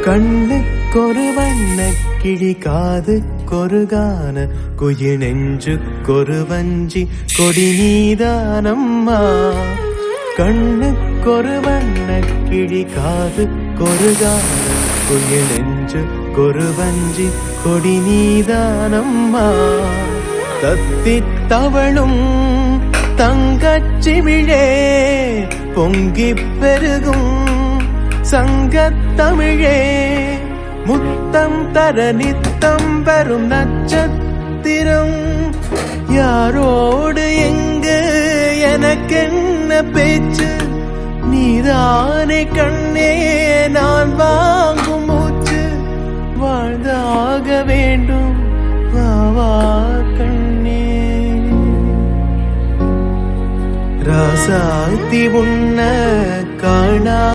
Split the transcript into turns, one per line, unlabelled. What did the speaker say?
கண்ணுக்கொரு வண்ண கிளி காதுக்கொரு கான குயில் நெஞ்சுக்கொரு வஞ்சி கொடி நீதானம்மா. கண்ணுக்கொரு வண்ண கிளி காதுக்கொரு கான குயில் நெஞ்சுக்கொரு வஞ்சி கொடி நீதானம்மா. தத்தித் தவளும் தங்கச்சிமிழே பொங்கிப் பெருகும் சங்கத்தமிழே, முத்தம் தர நித்தம் வரும் நட்சத்திரம். யாரோடு எங்கு எனக்கென்ன பேச்சு, நீதானே கண்ணே நான் வாங்கும் மூச்சு. வாழ்ந்தாக வேண்டும் வாவா கண்ணே. ராசாத்தி உன்ன காணா